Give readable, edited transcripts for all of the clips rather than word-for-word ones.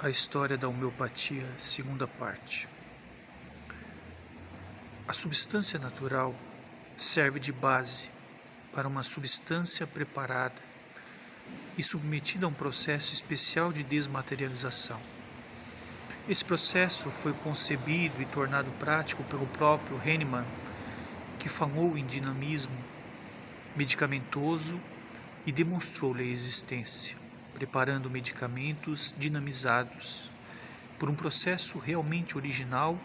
A história da homeopatia, segunda parte. A substância natural serve de base para uma substância preparada e submetida a um processo especial de desmaterialização. Esse processo foi concebido e tornado prático pelo próprio Hahnemann, que falou em dinamismo medicamentoso e demonstrou-lhe a existência, preparando medicamentos dinamizados por um processo realmente original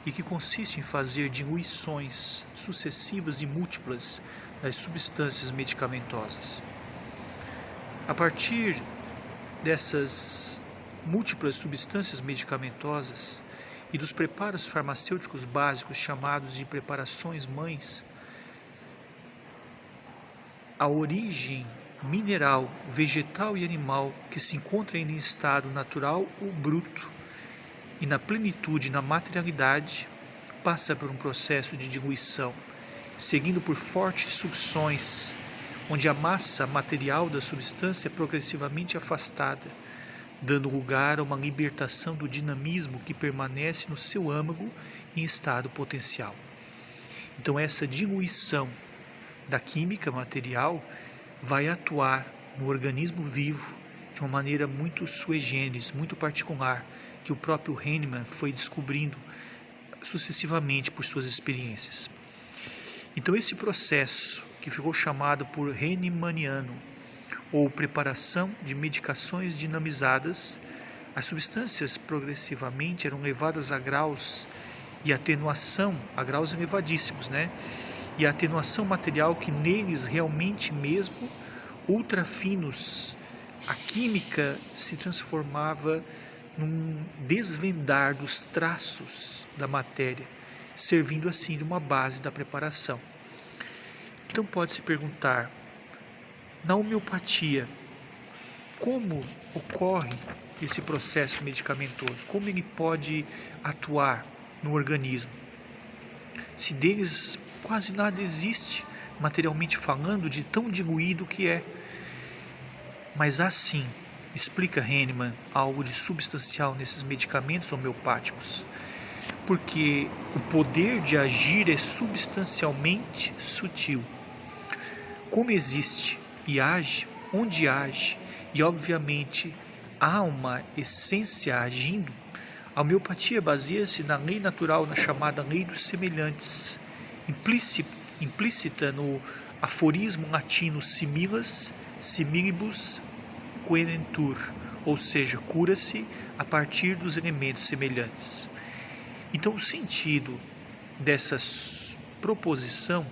e que consiste em fazer diluições sucessivas e múltiplas das substâncias medicamentosas. A partir dessas múltiplas substâncias medicamentosas e dos preparos farmacêuticos básicos chamados de preparações mães, a origem mineral, vegetal e animal que se encontra em estado natural ou bruto e na plenitude, na materialidade, passa por um processo de diluição, seguindo por fortes sucções, onde a massa material da substância é progressivamente afastada, dando lugar a uma libertação do dinamismo que permanece no seu âmago em estado potencial. Então essa diluição da química material vai atuar no organismo vivo de uma maneira muito sui generis, muito particular, que o próprio Hahnemann foi descobrindo sucessivamente por suas experiências. Então esse processo, que ficou chamado por Hahnemanniano, ou preparação de medicações dinamizadas, as substâncias progressivamente eram levadas a graus e atenuação, a graus elevadíssimos, e a atenuação material que neles realmente mesmo ultra finos, a química se transformava num desvendar dos traços da matéria, servindo assim de uma base da preparação. Então pode-se perguntar, na homeopatia, como ocorre esse processo medicamentoso? Como ele pode atuar no organismo? Se deles quase nada existe, materialmente falando, de tão diluído que é. Mas há sim, explica Hahnemann, algo de substancial nesses medicamentos homeopáticos, porque o poder de agir é substancialmente sutil. Como existe e age, onde age, e obviamente há uma essência agindo, a homeopatia baseia-se na lei natural, na chamada lei dos semelhantes, implícita no aforismo latino similas, similibus querentur, ou seja, cura-se a partir dos elementos semelhantes. Então o sentido dessa proposição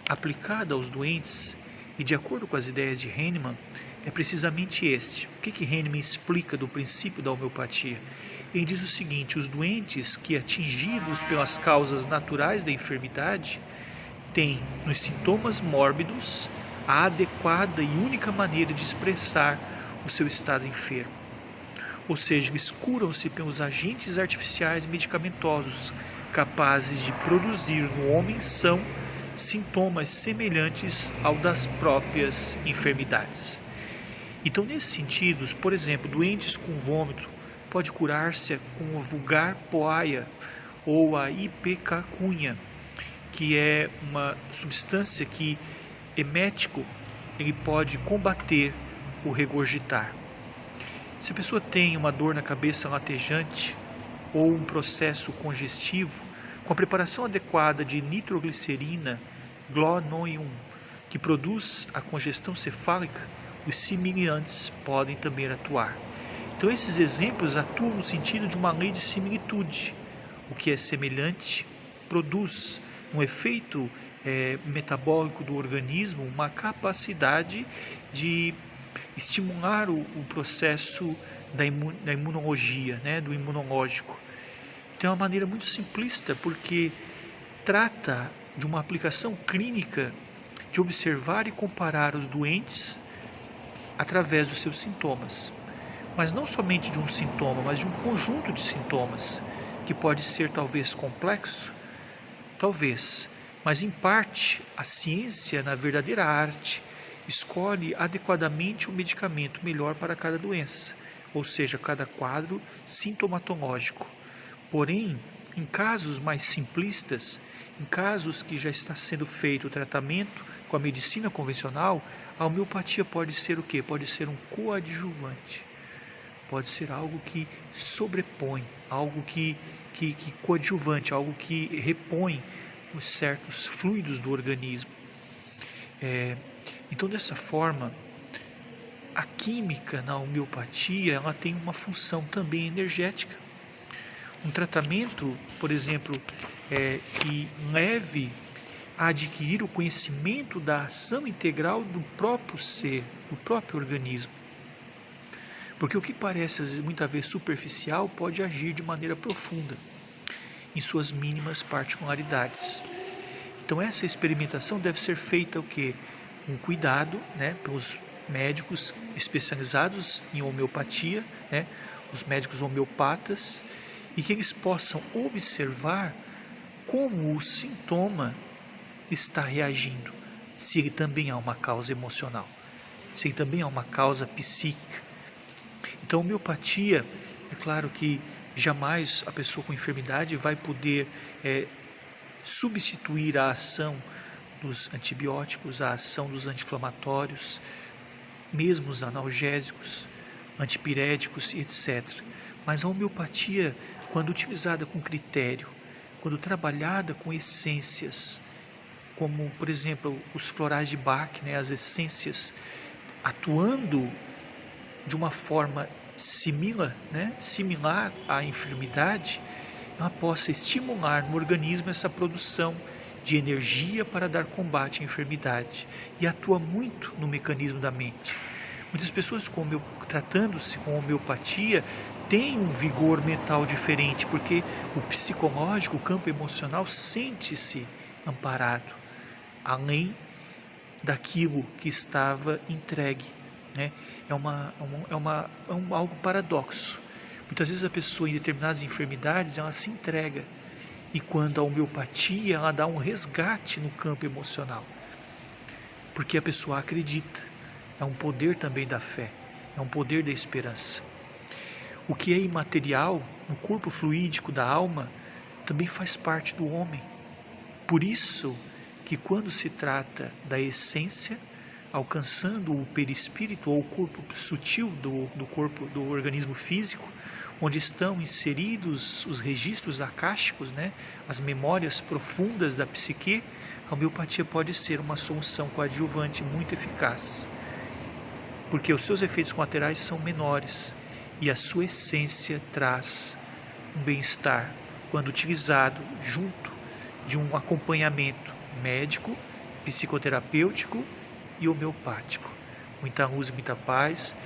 aplicada aos doentes e de acordo com as ideias de Hahnemann é precisamente este. O que Hahnemann explica do princípio da homeopatia? Ele diz o seguinte: os doentes que, atingidos pelas causas naturais da enfermidade, têm nos sintomas mórbidos a adequada e única maneira de expressar o seu estado enfermo. Ou seja, eles curam-se pelos agentes artificiais medicamentosos capazes de produzir no homem são sintomas semelhantes ao das próprias enfermidades. Então, nesses sentidos, por exemplo, doentes com vômito pode curar-se com o vulgar poaia ou a ipecacuanha, que é uma substância que emético ele pode combater o regurgitar. Se a pessoa tem uma dor na cabeça latejante ou um processo congestivo, com a preparação adequada de nitroglicerina, glononium, que produz a congestão cefálica, os semelhantes podem também atuar. Então esses exemplos atuam no sentido de uma lei de similitude. O que é semelhante produz um efeito metabólico do organismo, uma capacidade de estimular o processo da imunologia, do imunológico. Então é uma maneira muito simplista, porque trata de uma aplicação clínica de observar e comparar os doentes através dos seus sintomas. Mas não somente de um sintoma, mas de um conjunto de sintomas, que pode ser talvez complexo, talvez, mas em parte a ciência, na verdadeira arte, escolhe adequadamente o medicamento melhor para cada doença, ou seja, cada quadro sintomatológico. Porém, em casos mais simplistas, em casos que já está sendo feito o tratamento com a medicina convencional, a homeopatia pode ser o quê? Pode ser um coadjuvante. Pode ser algo que sobrepõe, algo que coadjuvante, algo que repõe os certos fluidos do organismo. Então, dessa forma, a química na homeopatia ela tem uma função também energética. Um tratamento, por exemplo, que leve a adquirir o conhecimento da ação integral do próprio ser, do próprio organismo. Porque o que parece muitas vezes superficial pode agir de maneira profunda, em suas mínimas particularidades. Então essa experimentação deve ser feita o quê? Com cuidado, pelos médicos especializados em homeopatia, os médicos homeopatas, e que eles possam observar como o sintoma está reagindo, se ele também há uma causa emocional, se ele também há uma causa psíquica. Então a homeopatia, é claro que jamais a pessoa com enfermidade vai poder substituir a ação dos antibióticos, a ação dos anti-inflamatórios, mesmo os analgésicos, antipiréticos e etc. Mas a homeopatia, quando utilizada com critério, quando trabalhada com essências, como por exemplo os florais de Bach, as essências, atuando de uma forma similar à enfermidade, ela possa estimular no organismo essa produção de energia para dar combate à enfermidade, e atua muito no mecanismo da mente. Muitas pessoas tratando-se com homeopatia têm um vigor mental diferente, porque o psicológico, o campo emocional sente-se amparado, além daquilo que estava entregue. É algo paradoxo. Muitas vezes a pessoa em determinadas enfermidades ela se entrega, e quando a homeopatia ela dá um resgate no campo emocional, porque a pessoa acredita. É um poder também da fé, é um poder da esperança. O que é imaterial no corpo fluídico da alma também faz parte do homem. Por isso que quando se trata da essência, alcançando o perispírito ou o corpo sutil do corpo, do organismo físico, onde estão inseridos os registros akáshicos, as memórias profundas da psique, a homeopatia pode ser uma solução coadjuvante muito eficaz, porque os seus efeitos colaterais são menores e a sua essência traz um bem-estar quando utilizado junto de um acompanhamento médico, psicoterapêutico e homeopático. Muita luz e muita paz.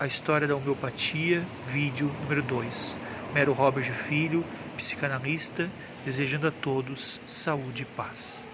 A história da homeopatia, vídeo número 2. Mero Robert Filho, psicanalista, desejando a todos saúde e paz.